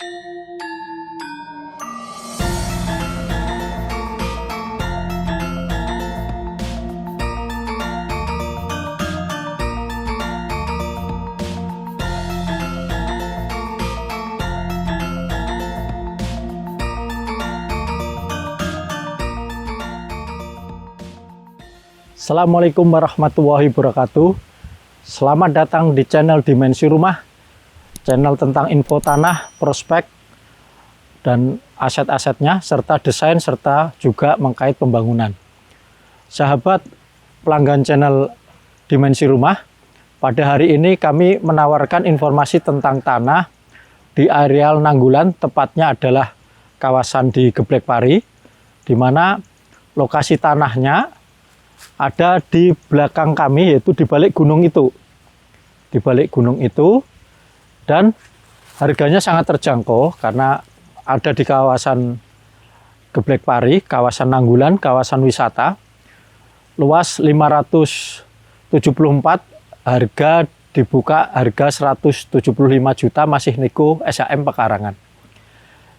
Assalamualaikum warahmatullahi wabarakatuh. Selamat datang di channel Dimensi Rumah, channel tentang info tanah, prospek, dan aset-asetnya, serta desain, serta juga mengkait pembangunan. Sahabat pelanggan channel Dimensi Rumah, pada hari ini kami menawarkan informasi tentang tanah di areal Nanggulan, tepatnya adalah kawasan di Geblek Pari, di mana lokasi tanahnya ada di belakang kami, yaitu di balik gunung itu. Di balik gunung itu, dan harganya sangat terjangkau karena ada di kawasan Geblek Pari, kawasan Nanggulan, kawasan wisata. Luas 574, harga dibuka harga 175 juta, masih nego SHM pekarangan.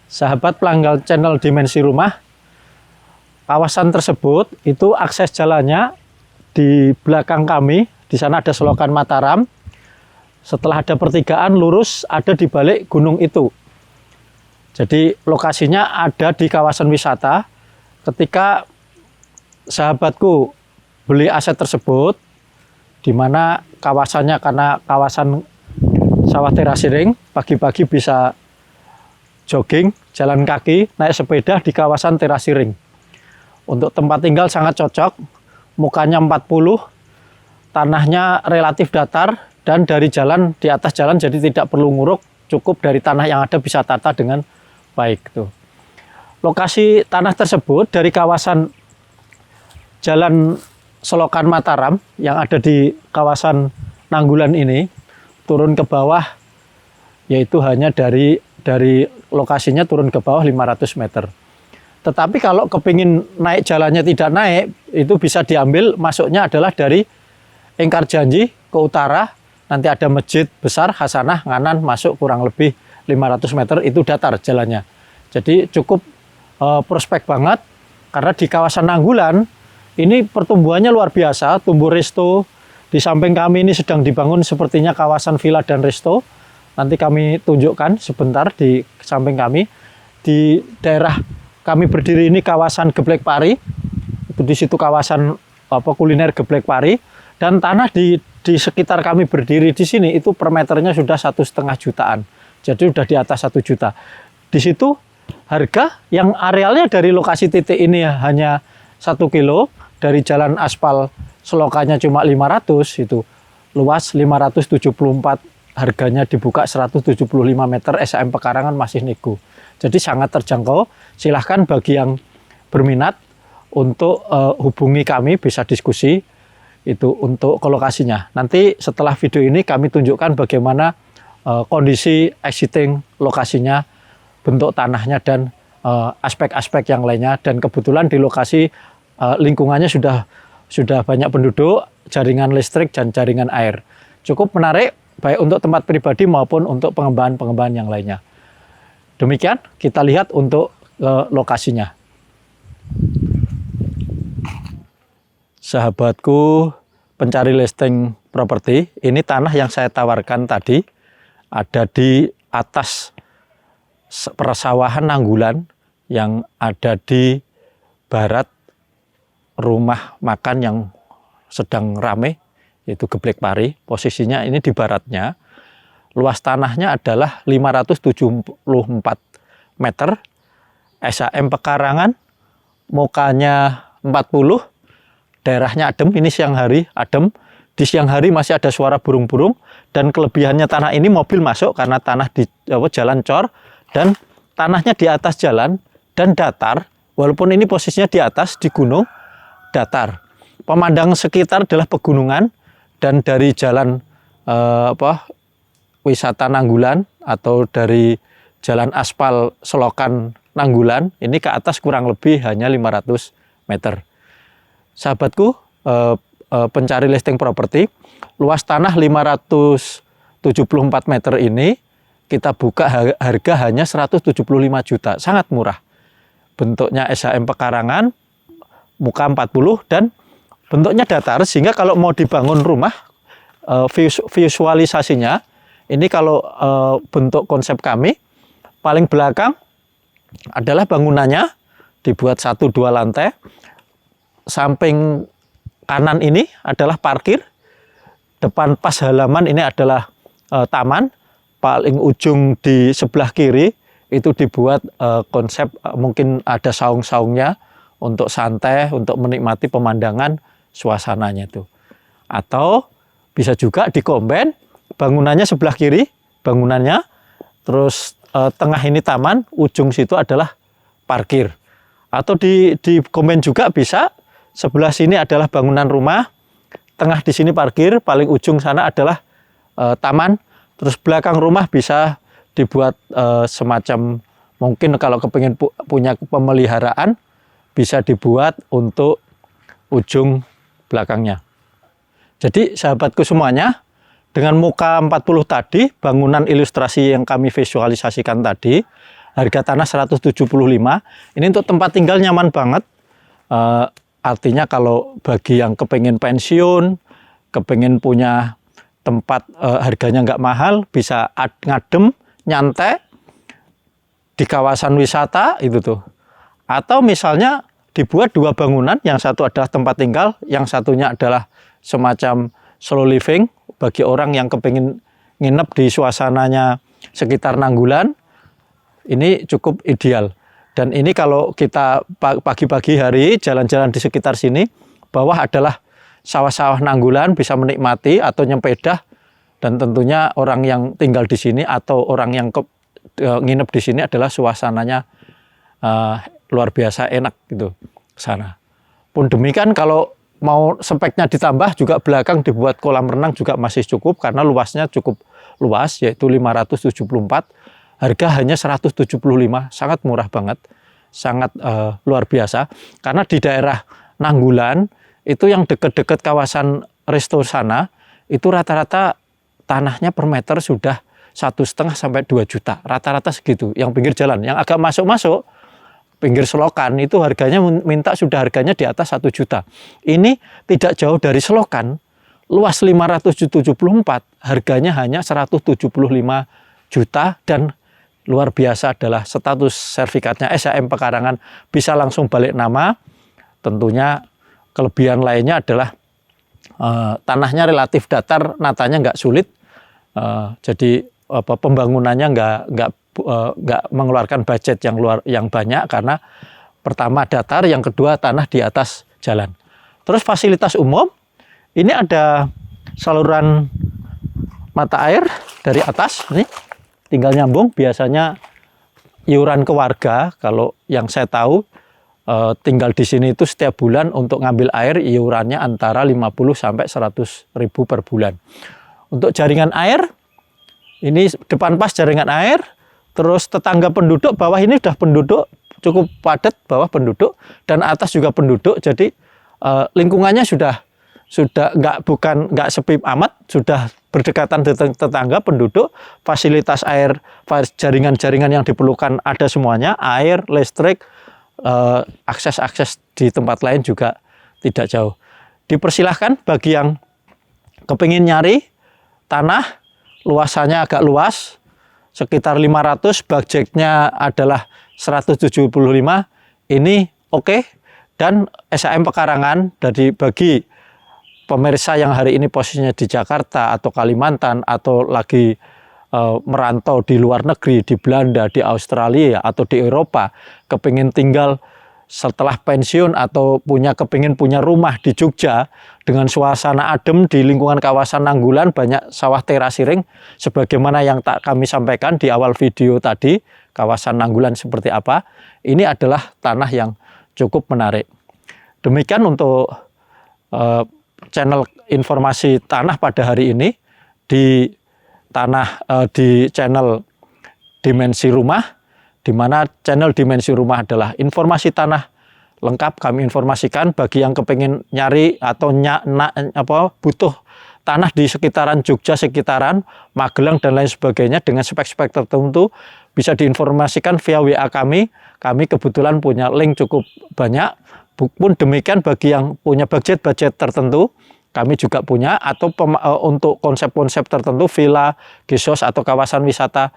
Sahabat pelanggan channel Dimensi Rumah, kawasan tersebut itu akses jalannya di belakang kami. Di sana ada selokan Mataram. Setelah ada pertigaan lurus, ada di balik gunung itu. Jadi lokasinya ada di kawasan wisata. Ketika sahabatku beli aset tersebut, di mana kawasannya karena kawasan sawah terasiring, pagi-pagi bisa jogging, jalan kaki, naik sepeda di kawasan terasiring. Untuk tempat tinggal sangat cocok, mukanya 40, tanahnya relatif datar, dan dari jalan, di atas jalan jadi tidak perlu nguruk, cukup dari tanah yang ada bisa tata dengan baik. Tuh. Lokasi tanah tersebut dari kawasan Jalan Selokan Mataram yang ada di kawasan Nanggulan ini, turun ke bawah, yaitu hanya dari lokasinya turun ke bawah 500 meter. Tetapi kalau kepingin naik jalannya tidak naik, itu bisa diambil masuknya adalah dari Ingkar Janji ke utara. Nanti ada masjid besar Hasanah Nganan, masuk kurang lebih 500 meter, itu datar jalannya. Jadi cukup prospek banget, karena di kawasan Nanggulan ini pertumbuhannya luar biasa, tumbuh resto. Di samping kami ini sedang dibangun sepertinya kawasan villa dan resto. Nanti kami tunjukkan sebentar di samping kami. Di daerah kami berdiri ini kawasan Geblek Pari, itu di situ kawasan kuliner Geblek Pari, dan tanah di sekitar kami berdiri di sini itu per meternya sudah 1,5 jutaan, jadi sudah di atas 1 juta. Di situ harga yang arealnya dari lokasi titik ini hanya 1 kilo, dari jalan aspal selokannya cuma 500, itu luas 574, harganya dibuka 175 meter, SHM pekarangan masih nego. Jadi sangat terjangkau. Silahkan bagi yang berminat untuk hubungi kami, bisa diskusi itu untuk ke lokasinya. Nanti setelah video ini kami tunjukkan bagaimana kondisi exiting lokasinya, bentuk tanahnya, dan aspek-aspek yang lainnya. Dan kebetulan di lokasi lingkungannya sudah banyak penduduk, jaringan listrik dan jaringan air. Cukup menarik baik untuk tempat pribadi maupun untuk pengembangan-pengembangan yang lainnya. Demikian kita lihat untuk lokasinya. Sahabatku pencari listing properti, ini tanah yang saya tawarkan tadi ada di atas persawahan Nanggulan yang ada di barat rumah makan yang sedang rame, yaitu Geblek Pari. Posisinya ini di baratnya. Luas tanahnya adalah 574 meter, SHM pekarangan, mukanya 40, daerahnya adem, ini siang hari adem. Di siang hari masih ada suara burung-burung, dan kelebihannya tanah ini mobil masuk karena tanah di jalan cor, dan tanahnya di atas jalan dan datar, walaupun ini posisinya di atas, di gunung, datar. Pemandangan sekitar adalah pegunungan, dan dari jalan wisata Nanggulan atau dari jalan aspal selokan Nanggulan ini ke atas kurang lebih hanya 500 meter. Sahabatku pencari listing properti, luas tanah 574 meter ini kita buka harga hanya 175 juta, sangat murah. Bentuknya SHM pekarangan, muka 40 dan bentuknya datar, sehingga kalau mau dibangun rumah, visualisasinya ini kalau bentuk konsep kami, paling belakang adalah bangunannya dibuat 1-2 lantai, samping kanan ini adalah parkir, depan pas halaman ini adalah taman, paling ujung di sebelah kiri itu dibuat konsep mungkin ada saung-saungnya untuk santai, untuk menikmati pemandangan suasananya itu. Atau bisa juga dikomben, bangunannya sebelah kiri, bangunannya, terus tengah ini taman, ujung situ adalah parkir. Atau dikomben juga bisa, sebelah sini adalah bangunan rumah, tengah di sini parkir, paling ujung sana adalah taman. Terus belakang rumah bisa dibuat semacam, mungkin kalau kepingin punya pemeliharaan, bisa dibuat untuk ujung belakangnya. Jadi sahabatku semuanya, dengan muka 40 tadi, bangunan ilustrasi yang kami visualisasikan tadi, harga tanah 175, ini untuk tempat tinggal nyaman banget. Artinya kalau bagi yang kepingin pensiun, kepingin punya tempat harganya nggak mahal, bisa ngadem, nyantai di kawasan wisata itu tuh. Atau misalnya dibuat 2 bangunan, yang satu adalah tempat tinggal, yang satunya adalah semacam slow living bagi orang yang kepingin nginep di suasananya sekitar Nanggulan. Ini cukup ideal. Dan ini kalau kita pagi-pagi hari jalan-jalan di sekitar sini, bawah adalah sawah-sawah Nanggulan, bisa menikmati atau nyempedah, dan tentunya orang yang tinggal di sini atau orang yang nginep di sini adalah suasananya luar biasa enak gitu sana. Pun demikian kalau mau speknya ditambah juga belakang dibuat kolam renang juga masih cukup karena luasnya cukup luas, yaitu 574. Harga hanya 175, sangat murah banget, sangat luar biasa. Karena di daerah Nanggulan itu yang dekat-dekat kawasan Resto sana, itu rata-rata tanahnya per meter sudah 1,5 sampai 2 juta, rata-rata segitu. Yang pinggir jalan, yang agak masuk-masuk, pinggir selokan itu harganya minta sudah harganya di atas 1 juta. Ini tidak jauh dari selokan, luas 574, harganya hanya 175 juta dan luar biasa adalah status sertifikatnya SHM pekarangan, bisa langsung balik nama. Tentunya kelebihan lainnya adalah tanahnya relatif datar, natanya nggak sulit, jadi pembangunannya nggak mengeluarkan budget yang banyak karena pertama datar, yang kedua tanah di atas jalan. Terus fasilitas umum, ini ada saluran mata air dari atas, ini tinggal nyambung. Biasanya iuran ke warga, kalau yang saya tahu tinggal di sini itu setiap bulan untuk ngambil air iurannya antara 50 sampai 100 ribu per bulan. Untuk jaringan air, ini depan pas jaringan air, terus tetangga penduduk bawah ini sudah penduduk cukup padat, bawah penduduk dan atas juga penduduk, jadi lingkungannya sudah nggak sepi amat, sudah berdekatan tetangga penduduk, fasilitas air, jaringan-jaringan yang diperlukan ada semuanya, air, listrik, akses di tempat lain juga tidak jauh. Dipersilahkan bagi yang kepingin nyari tanah, luasannya agak luas, sekitar 500, budgetnya adalah 175, ini oke. Dan SHM pekarangan bagi pemirsa yang hari ini posisinya di Jakarta atau Kalimantan atau lagi merantau di luar negeri, di Belanda, di Australia atau di Eropa, kepingin tinggal setelah pensiun atau kepingin punya rumah di Jogja dengan suasana adem di lingkungan kawasan Nanggulan, banyak sawah terasiring sebagaimana yang kami sampaikan di awal video tadi, kawasan Nanggulan seperti apa. Ini adalah tanah yang cukup menarik. Demikian untuk channel informasi tanah pada hari ini di channel Dimensi Rumah, di mana channel Dimensi Rumah adalah informasi tanah lengkap kami informasikan bagi yang kepengen nyari atau butuh tanah di sekitaran Jogja, sekitaran Magelang dan lain sebagainya dengan spek-spek tertentu bisa diinformasikan via WA kami. Kami kebetulan punya link cukup banyak. Pun demikian bagi yang punya budget-budget tertentu, kami juga punya, atau untuk konsep-konsep tertentu, villa, gesos, atau kawasan wisata,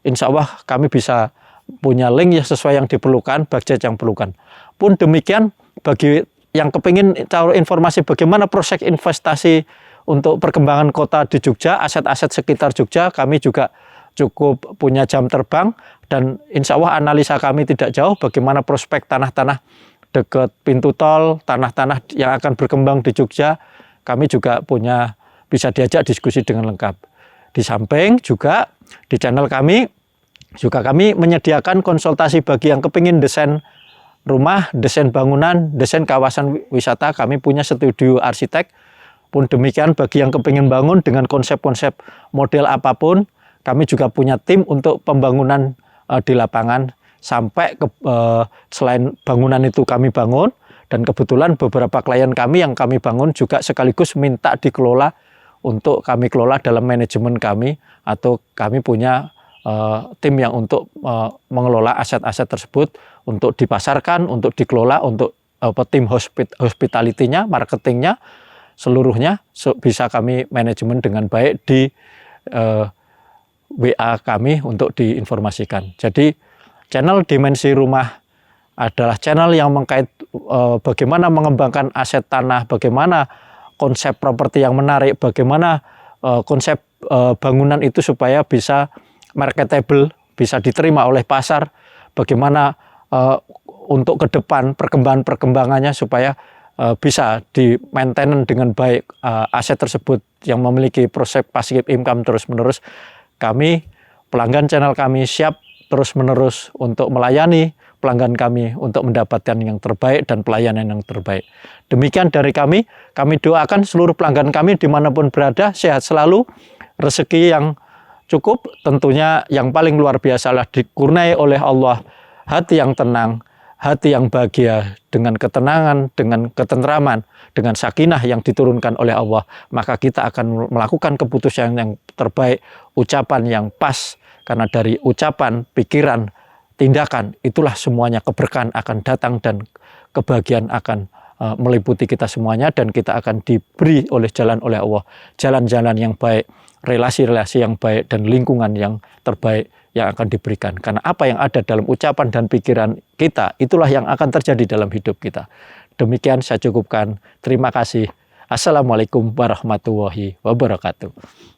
insya Allah kami bisa punya link yang sesuai yang diperlukan, budget yang perlukan. Pun demikian, bagi yang kepingin tahu informasi bagaimana proses investasi untuk perkembangan kota di Jogja, aset-aset sekitar Jogja, kami juga cukup punya jam terbang, dan insya Allah analisa kami tidak jauh bagaimana prospek tanah-tanah dekat pintu tol, tanah-tanah yang akan berkembang di Jogja. Kami juga punya, bisa diajak diskusi dengan lengkap. Di samping juga di channel kami juga kami menyediakan konsultasi bagi yang kepingin desain rumah, desain bangunan, desain kawasan wisata. Kami punya studio arsitek. Pun demikian bagi yang kepingin bangun dengan konsep-konsep model apapun, kami juga punya tim untuk pembangunan di lapangan. Sampai selain bangunan itu kami bangun, dan kebetulan beberapa klien kami yang kami bangun juga sekaligus minta dikelola untuk kami kelola dalam manajemen kami, atau kami punya tim yang untuk mengelola aset-aset tersebut untuk dipasarkan, untuk dikelola, untuk tim hospitality-nya, marketingnya, seluruhnya bisa kami manajemen dengan baik di WA kami untuk diinformasikan. Jadi channel Dimensi Rumah adalah channel yang mengkait bagaimana mengembangkan aset tanah, bagaimana konsep properti yang menarik, bagaimana konsep bangunan itu supaya bisa marketable, bisa diterima oleh pasar, bagaimana untuk ke depan perkembangannya supaya bisa di-maintain dengan baik aset tersebut yang memiliki proses passive income terus-menerus. Kami, pelanggan channel kami siap terus-menerus untuk melayani pelanggan kami untuk mendapatkan yang terbaik dan pelayanan yang terbaik. Demikian dari kami doakan seluruh pelanggan kami dimanapun berada, sehat selalu, rezeki yang cukup, tentunya yang paling luar biasa adalah dikurniai oleh Allah, hati yang tenang, hati yang bahagia, dengan ketenangan, dengan ketentraman, dengan sakinah yang diturunkan oleh Allah, maka kita akan melakukan keputusan yang terbaik, ucapan yang pas, karena dari ucapan, pikiran, tindakan, itulah semuanya keberkahan akan datang dan kebahagiaan akan meliputi kita semuanya, dan kita akan diberi oleh Allah, jalan-jalan yang baik, relasi-relasi yang baik, dan lingkungan yang terbaik yang akan diberikan. Karena apa yang ada dalam ucapan dan pikiran kita, itulah yang akan terjadi dalam hidup kita. Demikian saya cukupkan. Terima kasih. Assalamualaikum warahmatullahi wabarakatuh.